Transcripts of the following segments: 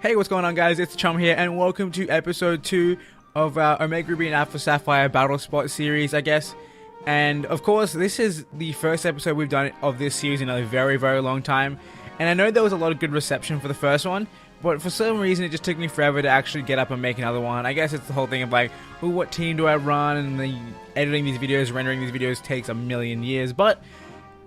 Hey, what's going on, guys? It's Chum here, and welcome to episode 2 of our Omega Ruby and Alpha Sapphire Battlespot series, I guess. And of course, this is the first episode we've done of this series in a very, very long time. And I know there was a lot of good reception for the first one, but for some reason it just took me forever to actually get up and make another one. I guess it's the whole thing of like, well, what team do I run? And the editing these videos, rendering these videos takes a million years, but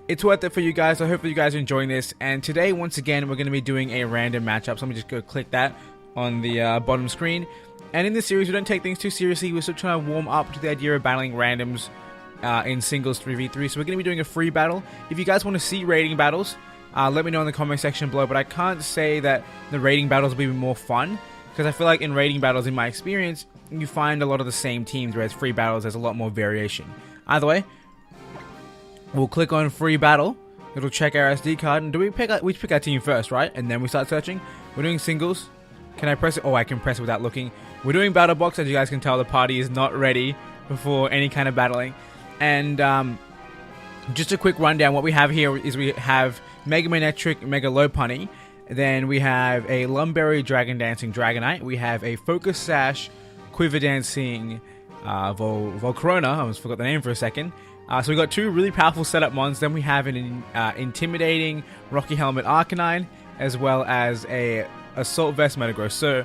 it's worth it for you guys, so hopefully you guys are enjoying this. And today, once again, we're going to be doing a random matchup, so let me just go click that on the bottom screen. And in this series, we don't take things too seriously, we're still trying to warm up to the idea of battling randoms in singles 3v3, so we're going to be doing a free battle. If you guys want to see rating battles, let me know in the comment section below, but I can't say that the rating battles will be more fun, because I feel like in rating battles, in my experience, you find a lot of the same teams, whereas free battles, there's a lot more variation. Either way, we'll click on free battle, it'll check our SD card, and we pick our team first, right? And then we start searching. We're doing singles. Can I press it? Oh, I can press it without looking. We're doing battle box. As you guys can tell, the party is not ready for any kind of battling. And just a quick rundown, what we have here is we have Mega Manectric, Mega Lopunny, then we have a Lumberry Dragon Dancing Dragonite, we have a Focus Sash Quiver Dancing Volcarona, I almost forgot the name for a second. So we got two really powerful setup mons. Then we have an Intimidating Rocky Helmet Arcanine, as well as a Assault Vest Metagross. So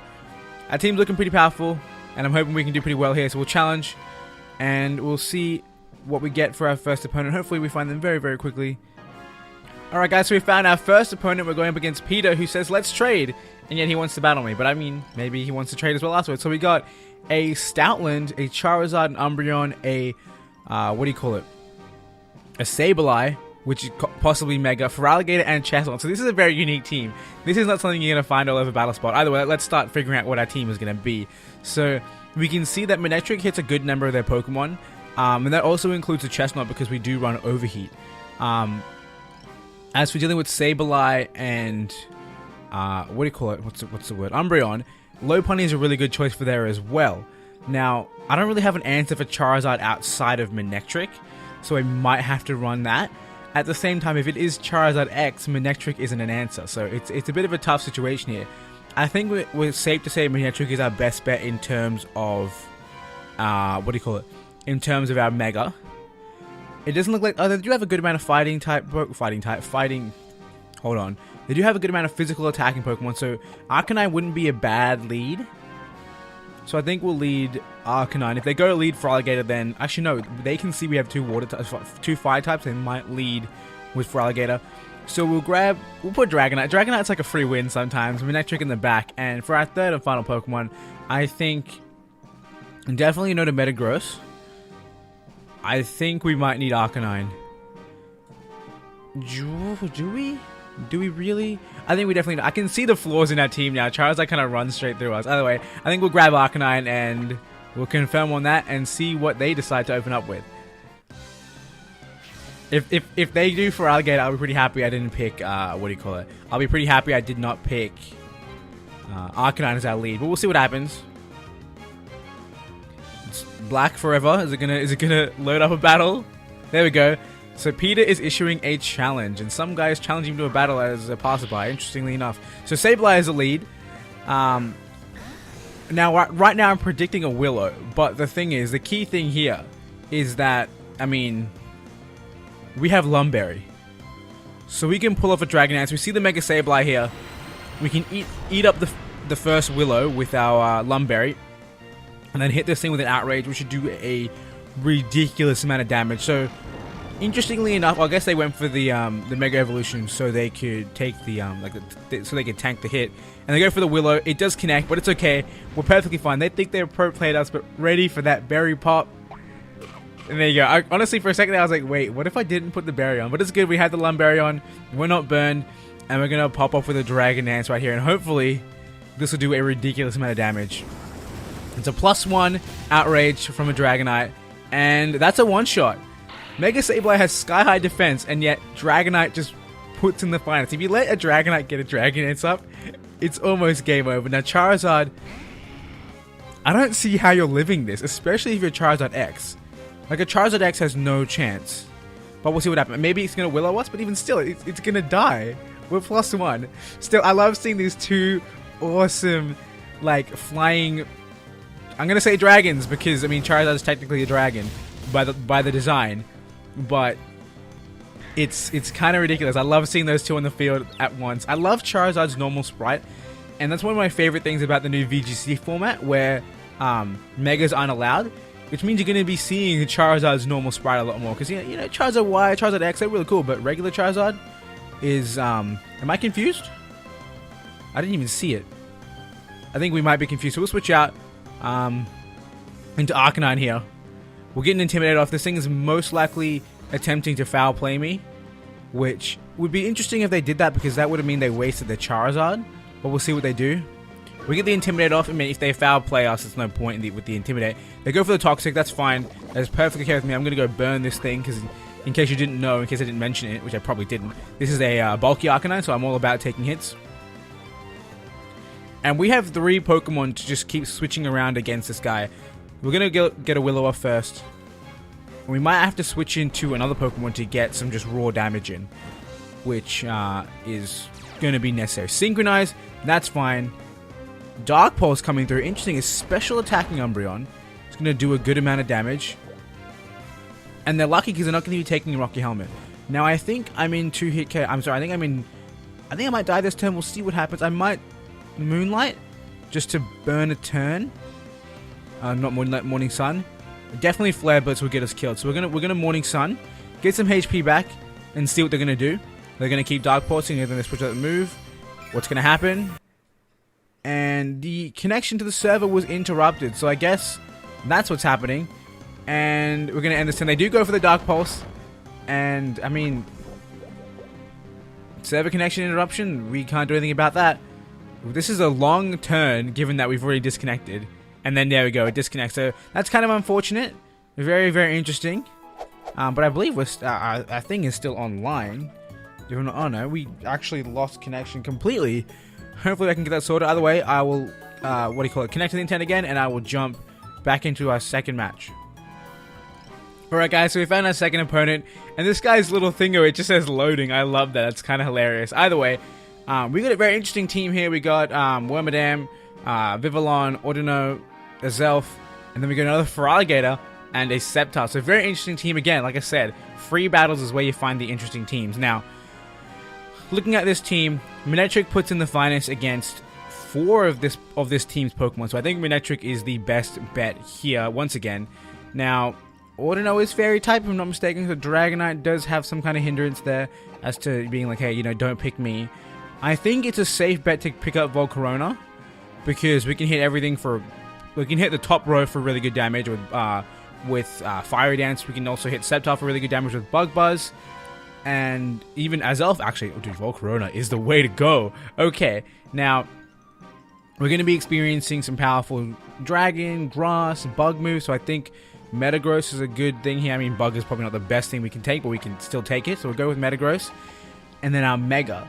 our team's looking pretty powerful, and I'm hoping we can do pretty well here. So we'll challenge, and we'll see what we get for our first opponent. Hopefully we find them very, very quickly. Alright guys, so we found our first opponent. We're going up against Peter, who says, let's trade, and yet he wants to battle me. But I mean, maybe he wants to trade as well afterwards. So we got a Stoutland, a Charizard, an Umbreon, a, what do you call it? A Sableye, which is possibly Mega, Feraligatr, and Chesnaught. So this is a very unique team. This is not something you're going to find all over Battlespot. Either way, let's start figuring out what our team is going to be. So we can see that Manectric hits a good number of their Pokemon. And that also includes the Chesnaught because we do run Overheat. As for dealing with Sableye and, what do you call it? What's the word? Umbreon. Lopunny is a really good choice for there as well. Now, I don't really have an answer for Charizard outside of Manectric, so I might have to run that. At the same time, if it is Charizard X, Manectric isn't an answer, so it's a bit of a tough situation here. I think we're safe to say Manectric is our best bet in terms of, what do you call it? In terms of our Mega. It doesn't look like, oh, they do have a good amount of fighting. Hold on. They do have a good amount of physical attacking Pokemon, so Arcanine wouldn't be a bad lead. So I think we'll lead Arcanine. If they go lead Feraligatr, then actually no, they can see we have two fire types. They might lead with Feraligatr. So we'll put Dragonite. Dragonite's like a free win sometimes. Manectric in the back, and for our third and final Pokemon, I think definitely no to Metagross. I think we might need Arcanine. Do we? Do we really? I think we definitely... I can see the flaws in our team now. Charizard kind of runs straight through us. Either way, I think we'll grab Arcanine and we'll confirm on that and see what they decide to open up with. If they do for Feraligatr, I'll be pretty happy I didn't pick... what do you call it? I'll be pretty happy I did not pick Arcanine as our lead. But we'll see what happens. It's black forever. Is it gonna load up a battle? There we go. So Peter is issuing a challenge, and some guy is challenging him to a battle as a passerby, interestingly enough. So Sableye is a lead. Now, right now I'm predicting a Willow, but the thing is, the key thing here is that, I mean, we have Lumberry. So we can pull off a Dragonite. We see the Mega Sableye here. We can eat up the first Willow with our Lumberry, and then hit this thing with an Outrage, which should do a ridiculous amount of damage. So interestingly enough, I guess they went for the Mega Evolution so they could take the so they could tank the hit, and they go for the Willow. It does connect, but it's okay. We're perfectly fine. They think they're pro played us, but ready for that berry pop. And there you go. Honestly, for a second, I was like, wait, what if I didn't put the berry on? But it's good. We had the Lumberry on. We're not burned, and we're gonna pop off with a Dragon Dance right here, and hopefully, this will do a ridiculous amount of damage. It's a +1 Outrage from a Dragonite, and that's a one-shot. Mega Sableye has sky-high defense, and yet Dragonite just puts in the finest. If you let a Dragonite get a Dragon Dance up, it's almost game over. Now Charizard, I don't see how you're living this, especially if you're Charizard X. Like a Charizard X has no chance. But we'll see what happens. Maybe it's going to Willow us, but even still, it's going to die. We're +1. Still, I love seeing these two awesome, like, flying... I'm gonna say dragons, because, I mean, Charizard is technically a dragon by the design. But it's kind of ridiculous. I love seeing those two on the field at once. I love Charizard's normal sprite. And that's one of my favorite things about the new VGC format, where Megas aren't allowed. Which means you're going to be seeing Charizard's normal sprite a lot more. Because, you know, Charizard Y, Charizard X, they're really cool. But regular Charizard is... am I confused? I didn't even see it. I think we might be confused. So we'll switch out into Arcanine here. We'll get an Intimidator off. This thing is most likely attempting to foul play me. Which would be interesting if they did that, because that would mean they wasted their Charizard. But we'll see what they do. We get the Intimidate off. I mean, if they foul play us, there's no point with the Intimidate. They go for the Toxic. That's fine. That's perfectly okay with me. I'm going to go burn this thing, because in case you didn't know, in case I didn't mention it, which I probably didn't, this is a bulky Arcanine, so I'm all about taking hits. And we have 3 Pokemon to just keep switching around against this guy. We're going to get a Willow off first. We might have to switch into another Pokemon to get some just raw damage in, which is going to be necessary. Synchronize, that's fine. Dark Pulse coming through. Interesting, is special attacking Umbreon. It's going to do a good amount of damage. And they're lucky because they're not going to be taking Rocky Helmet. Now, I think I'm in 2-hit KO. I'm sorry, I think I might die this turn. We'll see what happens. I might Moonlight just to burn a turn. Not Moonlight, Morning Sun. Definitely Flare Blitz will get us killed. So we're gonna Morning Sun, get some HP back, and see what they're going to do. They're going to keep Dark Pulsing. They're going to switch out the move. What's going to happen? And the connection to the server was interrupted, so I guess that's what's happening. And we're going to end this turn. They do go for the Dark Pulse, and I mean, server connection interruption, we can't do anything about that. This is a long turn, given that we've already disconnected. And then there we go, it disconnects. So that's kind of unfortunate. Very, very interesting. But I believe our thing is still online. Oh no, we actually lost connection completely. Hopefully I can get that sorted. Either way, I will, connect to the internet again, and I will jump back into our second match. Alright guys, so we found our second opponent, and this guy's little thingo, it just says loading. I love that, it's kind of hilarious. Either way, we got a very interesting team here. We got Wormadam, Vivillon, Ordino, Azelf, and then we got another Feraligatr and a Sceptile. So very interesting team again. Like I said, free battles is where you find the interesting teams. Now, looking at this team, Manectric puts in the finest against 4 of this team's Pokemon. So I think Manectric is the best bet here once again. Now, Ordino is Fairy type, if I'm not mistaken, so Dragonite does have some kind of hindrance there as to being like, hey, you know, don't pick me. I think it's a safe bet to pick up Volcarona, because we can hit everything for... We can hit the top row for really good damage with Fiery Dance. We can also hit Sceptile for really good damage with Bug Buzz. And even Azelf, actually, oh dude, Volcarona is the way to go. Okay, now, we're going to be experiencing some powerful Dragon, Grass, Bug moves, so I think Metagross is a good thing here. I mean, Bug is probably not the best thing we can take, but we can still take it, so we'll go with Metagross. And then our Mega.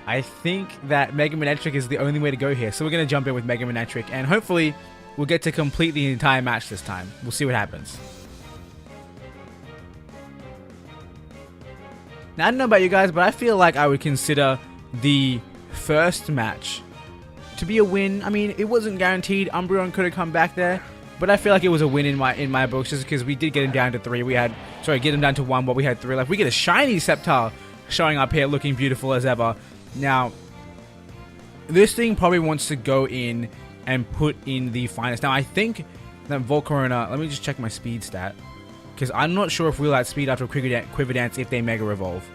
I think that Mega Manectric is the only way to go here, so we're going to jump in with Mega Manectric, and hopefully we'll get to complete the entire match this time. We'll see what happens. Now, I don't know about you guys, but I feel like I would consider the first match to be a win. I mean, it wasn't guaranteed. Umbreon could have come back there, but I feel like it was a win in my books, just because we did get him down to 3. Get him down to 1, but we had 3 left. We get a shiny Sceptile showing up here, looking beautiful as ever. Now, this thing probably wants to go in and put in the finest. Now, I think that Volcarona... Let me just check my speed stat, because I'm not sure if we'll outspeed after Quiver Dance if they Mega Evolve,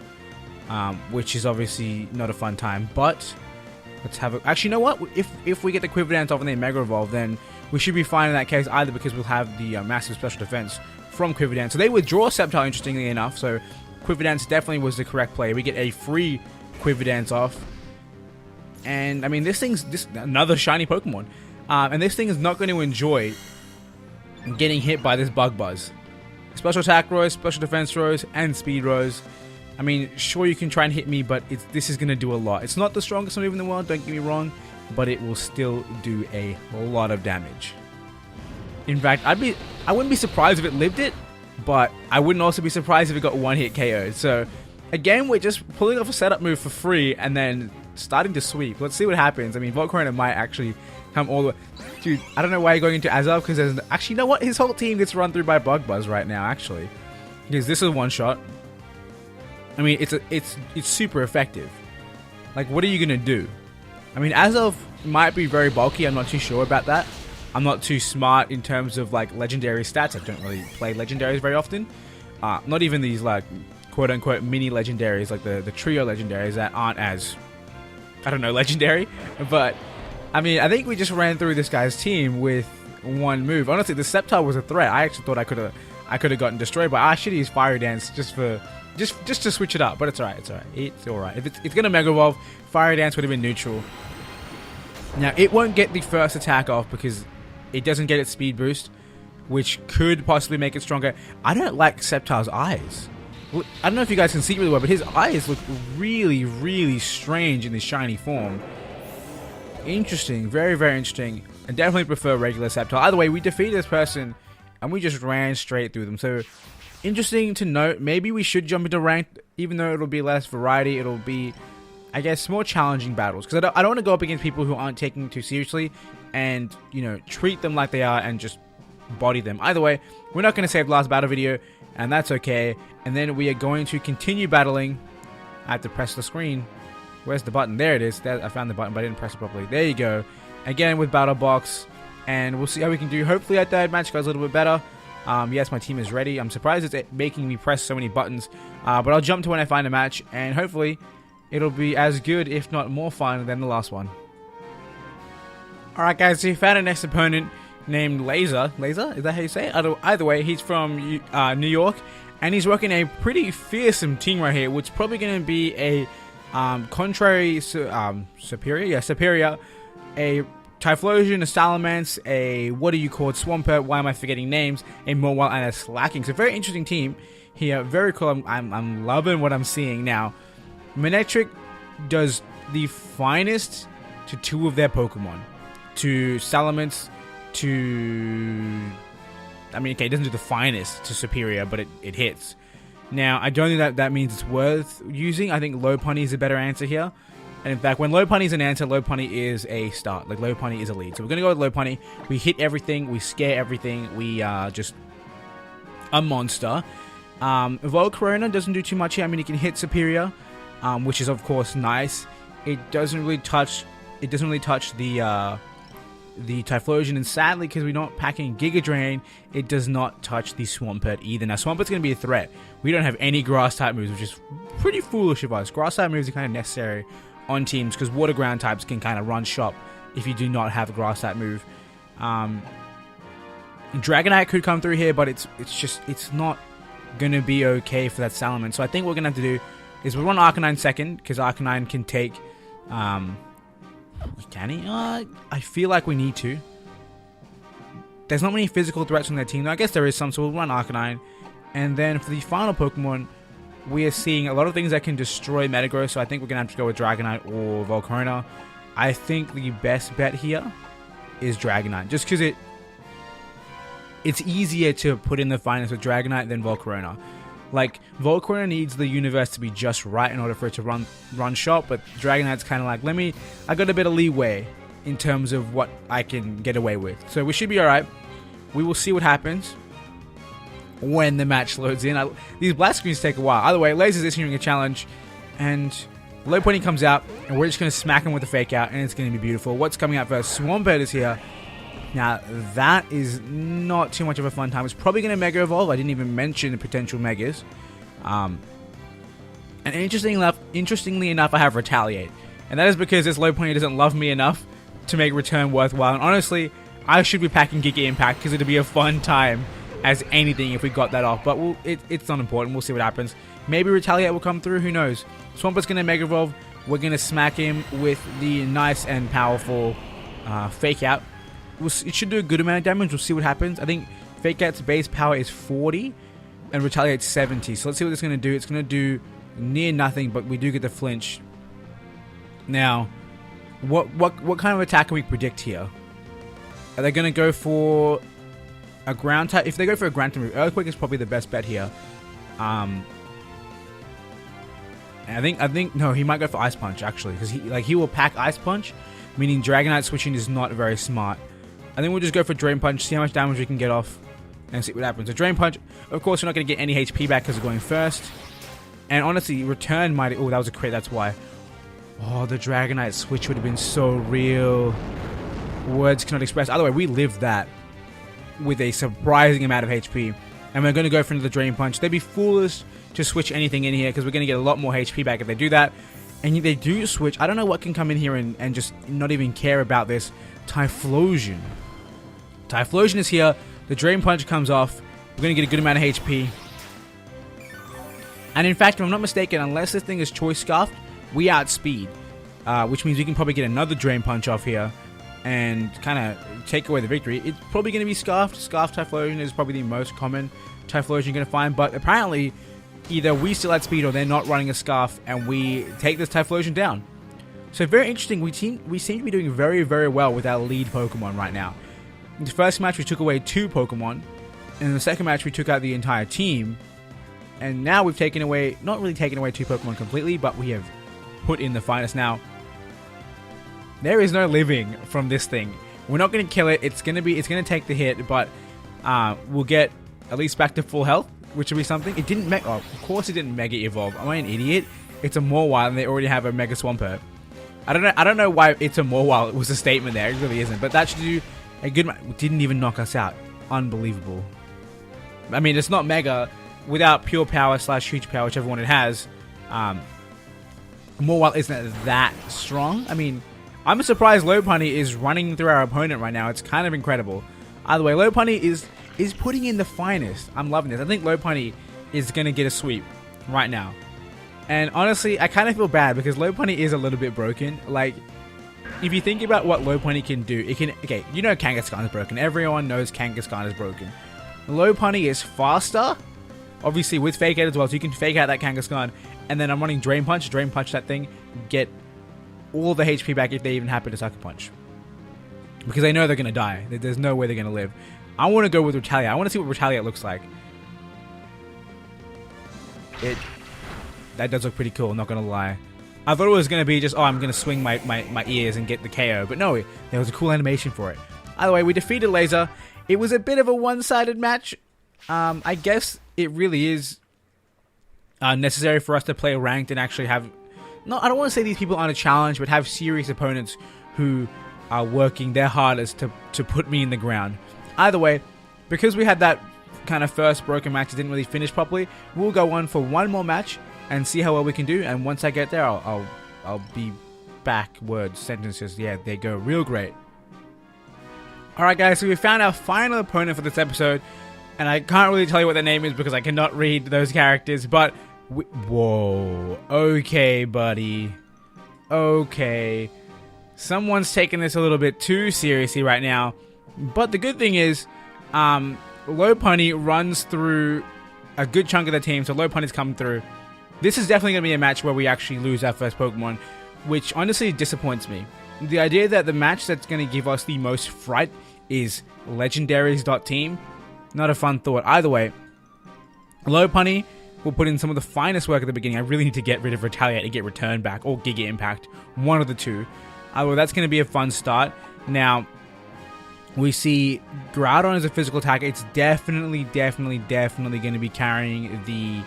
which is obviously not a fun time. But let's have a... Actually, you know what? If we get the Quiver Dance off and they Mega Evolve, then we should be fine in that case, either because we'll have the massive special defense from Quiver Dance. So they withdraw Sceptile, interestingly enough, so Quiver Dance definitely was the correct play. We get a free Quiver Dance off. And, I mean, this another shiny Pokemon. And this thing is not going to enjoy getting hit by this Bug Buzz. Special Attack Rose, Special Defense Rose, and Speed Rose. I mean, sure, you can try and hit me, but this is going to do a lot. It's not the strongest move in the world, don't get me wrong, but it will still do a lot of damage. In fact, I wouldn't be surprised if it lived it, but I wouldn't also be surprised if it got one-hit KO'd. So, again, we're just pulling off a setup move for free and then starting to sweep. Let's see what happens. I mean, Volcarona might actually come all the way. Dude, I don't know why you're going into Azov, because there's... Actually, you know what? His whole team gets run through by Bug Buzz right now, actually. Because this is one shot. I mean, it's super effective. Like, what are you going to do? I mean, Azov might be very bulky. I'm not too sure about that. I'm not too smart in terms of, like, legendary stats. I don't really play legendaries very often. Not even these, like, quote-unquote mini legendaries, like the trio legendaries that aren't as, I don't know, legendary. But, I mean, I think we just ran through this guy's team with one move. Honestly, the Sceptile was a threat. I actually thought I could have gotten destroyed, but I should use Fiery Dance just to switch it up. But it's alright, it's alright. It's alright. If it's gonna Mega Evolve, Fiery Dance would have been neutral. Now, it won't get the first attack off because it doesn't get its speed boost, which could possibly make it stronger. I don't like Sceptile's eyes. I don't know if you guys can see really well, but his eyes look really, really strange in this shiny form. Interesting. Very, very interesting. I definitely prefer regular Sceptile. Either way, we defeated this person, and we just ran straight through them. So, interesting to note. Maybe we should jump into ranked, even though it'll be less variety. It'll be, I guess, more challenging battles. Because I don't want to go up against people who aren't taking it too seriously and, you know, treat them like they are and just body them. Either way, we're not going to save the last battle video, and that's okay. And then we are going to continue battling. I have to press the screen. Where's the button? There it is. I found the button, but I didn't press it properly. There you go. Again with Battle Box, and we'll see how we can do. Hopefully our third match goes a little bit better. Yes, my team is ready. I'm surprised it's making me press so many buttons, but I'll jump to when I find a match, and hopefully it'll be as good, if not more fun, than the last one. Alright guys, so we found a next opponent named Laser. Laser? Is that how you say it? Either way, he's from New York, and he's working a pretty fearsome team right here, which is probably going to be a contrary Superior? Yeah, Superior. A Typhlosion, a Salamence, a what do you call it? Swampert, why am I forgetting names? A Mawile and a Slacking. So very interesting team here. Very cool. I'm loving what I'm seeing now. Manectric does the finest to two of their Pokemon. To Salamence, to... I mean, okay, it doesn't do the finest to Superior, but it hits. Now, I don't think that means it's worth using. I think Lopunny is a better answer here. And in fact, when Lopunny is an answer, Lopunny is a start. Like, Lopunny is a lead. So we're going to go with Lopunny. We hit everything. We scare everything. We are just a monster. Volcarona doesn't do too much here. I mean, it can hit Superior, which is, of course, nice. It doesn't really touch... It doesn't really touch the Typhlosion, and sadly, because we're not packing Giga Drain, it does not touch the Swampert either. Now, Swampert's going to be a threat. We don't have any Grass-type moves, which is pretty foolish of us. Grass-type moves are kind of necessary on teams, because Water Ground types can kind of run shop if you do not have a Grass-type move. Dragonite could come through here, but it's not going to be okay for that Salamence. So I think what we're going to have to do is we'll run Arcanine second, because Arcanine can take... Can he? I feel like we need to. There's not many physical threats on their team. I guess there is some, so we'll run Arcanine. And then for the final Pokemon, we are seeing a lot of things that can destroy Metagross, so I think we're going to have to go with Dragonite or Volcarona. I think the best bet here is Dragonite, just because it's easier to put in the finals with Dragonite than Volcarona. Like, Volcarona needs the universe to be just right in order for it to run shot, but Dragonite's kind of like, I got a bit of leeway in terms of what I can get away with. So we should be alright. We will see what happens when the match loads in. These black screens take a while. Either way, Laser's issuing a challenge, and Lopunny comes out, and we're just going to smack him with a fake out, and it's going to be beautiful. What's coming out first? Swampert is here. Now, that is not too much of a fun time. It's probably going to Mega Evolve. I didn't even mention the potential Megas. And interestingly enough, I have Retaliate. And that is because this Lopunny doesn't love me enough to make return worthwhile. And honestly, I should be packing Giga Impact because it'd be a fun time as anything if we got that off. But it's not important. We'll see what happens. Maybe Retaliate will come through. Who knows? Swampert's going to Mega Evolve. We're going to smack him with the nice and powerful Fake Out. It should do a good amount of damage. We'll see what happens. I think Fake Out's base power is 40 and Retaliate's 70. So let's see what it's going to do. It's going to do near nothing, but we do get the flinch. Now, what kind of attack can we predict here? Are they going to go for a ground type? If they go for a ground type move, Earthquake is probably the best bet here. And I think no, he might go for Ice Punch actually, because he will pack Ice Punch, meaning Dragonite switching is not very smart. I think we'll just go for Drain Punch, see how much damage we can get off, and see what happens. So Drain Punch, of course, we're not going to get any HP back because we're going first. And honestly, Return might... Oh, that was a crit, that's why. Oh, the Dragonite switch would have been so real. Words cannot express. Either way, we lived that with a surprising amount of HP. And we're going to go for another Drain Punch. They'd be foolish to switch anything in here because we're going to get a lot more HP back if they do that. And they do switch. I don't know what can come in here and just not even care about this. Typhlosion. Typhlosion is here. The Drain Punch comes off. We're going to get a good amount of HP. And in fact, if I'm not mistaken, unless this thing is Choice Scarfed, we outspeed. Which means we can probably get another Drain Punch off here and kind of take away the victory. It's probably going to be Scarfed. Scarfed Typhlosion is probably the most common Typhlosion you're going to find. But apparently, either we still outspeed or they're not running a Scarf and we take this Typhlosion down. So very interesting. We seem to be doing very, very well with our lead Pokemon right now. In the first match, we took away 2 Pokemon. And in the second match, we took out the entire team. And now we've taken away, not really taken away 2 Pokemon completely, but we have put in the finest. Now, there is no living from this thing. We're not going to kill it. It's going to take the hit, but we'll get at least back to full health, which will be something. It didn't Mega... Oh, of course it didn't Mega Evolve. Am I an idiot? It's a Mawile, and they already have a Mega Swampert. I don't know why it's a Mawile. It was a statement there. It really isn't. But that should do a good... Didn't even knock us out. Unbelievable. I mean, it's not Mega without Pure Power / Huge Power, whichever one it has. Mawile isn't that strong. I mean, I'm surprised Lopunny is running through our opponent right now. It's kind of incredible. Either way, Lopunny is putting in the finest. I'm loving this. I think Lopunny is going to get a sweep right now. And honestly, I kind of feel bad because Lopunny is a little bit broken. Like, if you think about what Lopunny can do, it can... Okay, you know Kangaskhan is broken. Everyone knows Kangaskhan is broken. Lopunny is faster, obviously with Fake Out as well, so you can Fake Out that Kangaskhan. And then I'm running Drain Punch that thing, get all the HP back if they even happen to Sucker Punch. Because they know they're going to die. There's no way they're going to live. I want to go with Retaliate. I want to see what Retaliate looks like. That does look pretty cool, not going to lie. I thought it was going to be just, oh, I'm going to swing my ears and get the KO. But no, there was a cool animation for it. Either way, we defeated Laser. It was a bit of a one-sided match. I guess it really is necessary for us to play ranked and actually have... No, I don't want to say these people aren't a challenge, but have serious opponents who are working their hardest to put me in the ground. Either way, because we had that kind of first broken match that didn't really finish properly, we'll go on for one more match and see how well we can do. And once I get there, I'll be back. Words, sentences, yeah, they go real great. Alright guys, so we found our final opponent for this episode, and I can't really tell you what their name is because I cannot read those characters, but... Whoa. Okay, buddy. Okay. Someone's taking this a little bit too seriously right now. But the good thing is, Lopunny runs through a good chunk of the team, so Lopunny's coming through. This is definitely going to be a match where we actually lose our first Pokemon, which honestly disappoints me. The idea that the match that's going to give us the most fright is Legendaries.team, not a fun thought. Either way, Lopunny will put in some of the finest work at the beginning. I really need to get rid of Retaliate and get Return back, or Giga Impact, one of the two. Well, that's going to be a fun start. Now, we see Groudon as a physical attacker. It's definitely going to be carrying the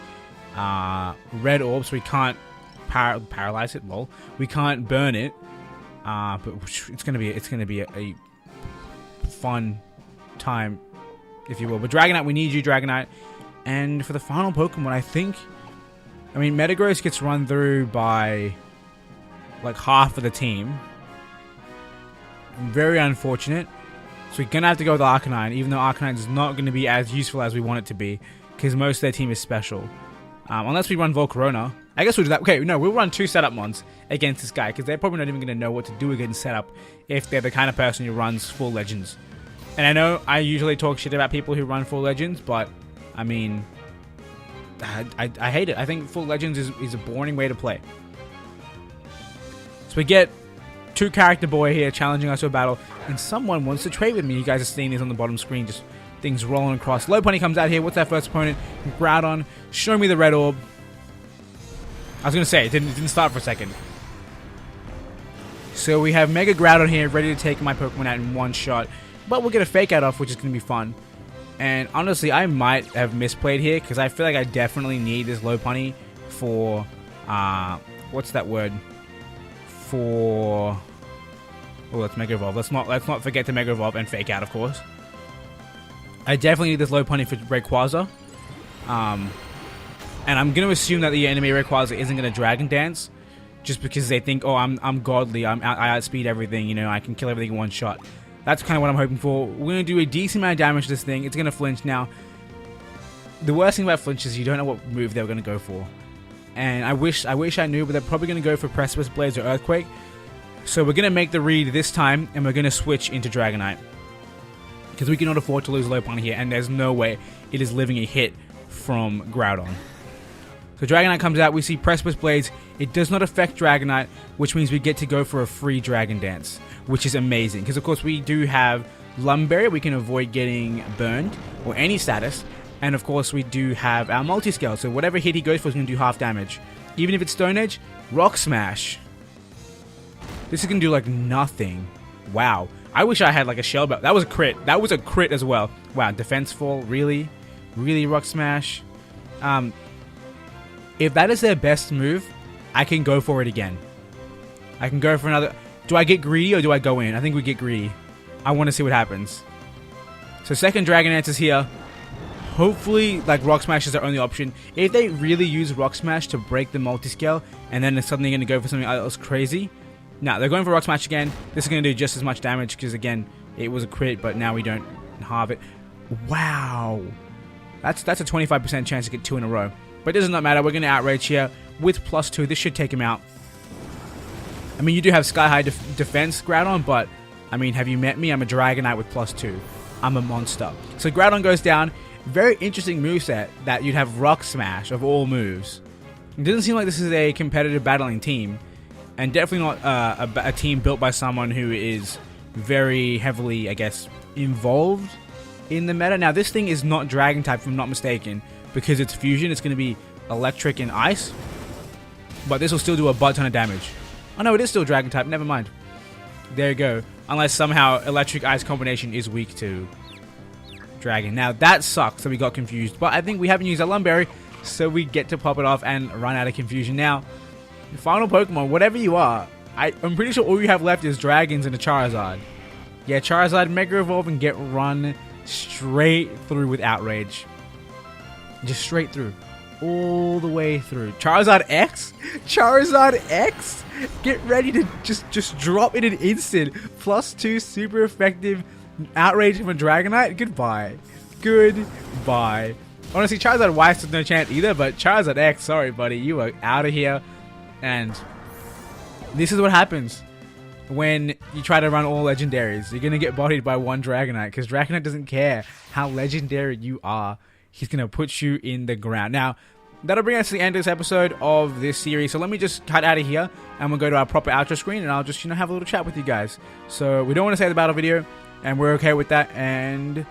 red orb, so we can't paralyze it. Lol, we can't burn it. But it's gonna be a fun time, if you will. But Dragonite, we need you, Dragonite. And for the final Pokemon, I mean, Metagross gets run through by like half of the team. Very unfortunate. So we're gonna have to go with Arcanine, even though Arcanine is not gonna be as useful as we want it to be, because most of their team is special. Unless we run Volcarona. I guess we'll do that. Okay, no, we'll run 2 setup mons against this guy, because they're probably not even going to know what to do against setup if they're the kind of person who runs full legends. And I know I usually talk shit about people who run full legends, but, I mean, I hate it. I think full legends is a boring way to play. So we get 2 character boy here challenging us to a battle, and someone wants to trade with me. You guys are seeing this on the bottom screen, just things rolling across. Lopunny comes out here. What's our first opponent? Groudon. Show me the red orb. I was gonna say, it didn't start for a second. So we have Mega Groudon here, ready to take my Pokemon out in one shot. But we'll get a Fake Out off, which is gonna be fun. And honestly, I might have misplayed here, because I feel like I definitely need this Lopunny for, what's that word? For... Oh, let's Mega Evolve. Let's not forget to Mega Evolve and Fake Out, of course. I definitely need this Lopunny for Rayquaza. And I'm going to assume that the enemy Rayquaza isn't going to Dragon Dance, just because they think, oh, I'm godly, I outspeed everything, you know, I can kill everything in one shot. That's kind of what I'm hoping for. We're going to do a decent amount of damage to this thing. It's going to flinch. Now, the worst thing about flinch is you don't know what move they're going to go for. And I wish I knew, but they're probably going to go for Precipice Blaze or Earthquake. So we're going to make the read this time, and we're going to switch into Dragonite. Because we cannot afford to lose Lopunny here, and there's no way it is living a hit from Groudon. So Dragonite comes out, we see Precipice Blades. It does not affect Dragonite, which means we get to go for a free Dragon Dance, which is amazing. Because of course we do have Lumberry, we can avoid getting burned, or any status. And of course we do have our Multiscale, so whatever hit he goes for is going to do half damage. Even if it's Stone Edge, Rock Smash. This is going to do like nothing. Wow. I wish I had like a Shell Belt. That was a crit. That was a crit as well. Wow, Defense Fall, really? Really, Rock Smash? If that is their best move, I can go for it again. I can go for another... Do I get greedy or do I go in? I think we get greedy. I want to see what happens. So second Dragon Dance is here. Hopefully, like, Rock Smash is their only option. If they really use Rock Smash to break the Multiscale, and then they're suddenly going to go for something else crazy... No, they're going for Rock Smash again. This is going to do just as much damage because, again, it was a crit, but now we don't halve it. Wow. That's a 25% chance to get 2 in a row. But it does not matter. We're going to Outrage here with +2. This should take him out. I mean, you do have Sky High defense, Groudon, but, I mean, have you met me? I'm a Dragonite with +2. I'm a monster. So Groudon goes down. Very interesting moveset that you'd have Rock Smash of all moves. It doesn't seem like this is a competitive battling team. And definitely not a team built by someone who is very heavily, I guess, involved in the meta. Now, this thing is not Dragon type, if I'm not mistaken, because it's Fusion. It's going to be Electric and Ice. But this will still do a butt ton of damage. Oh, no, it is still Dragon type. Never mind. There you go. Unless somehow Electric Ice combination is weak to Dragon. Now, that sucks that we got confused. But I think we haven't used our Lumberry, so we get to pop it off and run out of confusion. Now, final Pokemon, whatever you are, I'm pretty sure all you have left is Dragons and a Charizard. Yeah, Charizard, Mega Evolve, and get run straight through with Outrage. Just straight through. All the way through. Charizard X? Charizard X? Get ready to just drop in an instant. +2 super effective Outrage from a Dragonite? Goodbye. Goodbye. Honestly, Charizard Y stood no chance either, but Charizard X, sorry buddy, you are out of here. And this is what happens when you try to run all legendaries. You're going to get bodied by one Dragonite, because Dragonite doesn't care how legendary you are. He's going to put you in the ground. Now, that'll bring us to the end of this episode of this series. So let me just cut out of here, and we'll go to our proper outro screen, and I'll just, have a little chat with you guys. So we don't want to say the battle video, and we're okay with that. And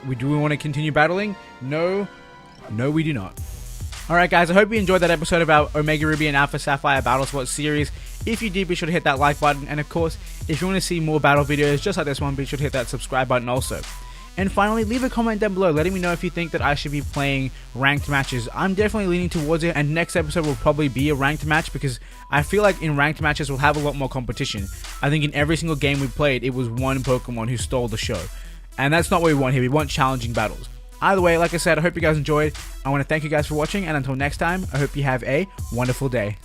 we do want to continue battling? No, we do not. Alright guys, I hope you enjoyed that episode of our Omega Ruby and Alpha Sapphire Battlespot series. If you did, be sure to hit that like button, and of course, if you want to see more battle videos just like this one, be sure to hit that subscribe button also. And finally, leave a comment down below letting me know if you think that I should be playing ranked matches. I'm definitely leaning towards it, and next episode will probably be a ranked match, because I feel like in ranked matches we'll have a lot more competition. I think in every single game we played, it was one Pokemon who stole the show. And that's not what we want here, we want challenging battles. Either way, like I said, I hope you guys enjoyed. I want to thank you guys for watching, and until next time, I hope you have a wonderful day.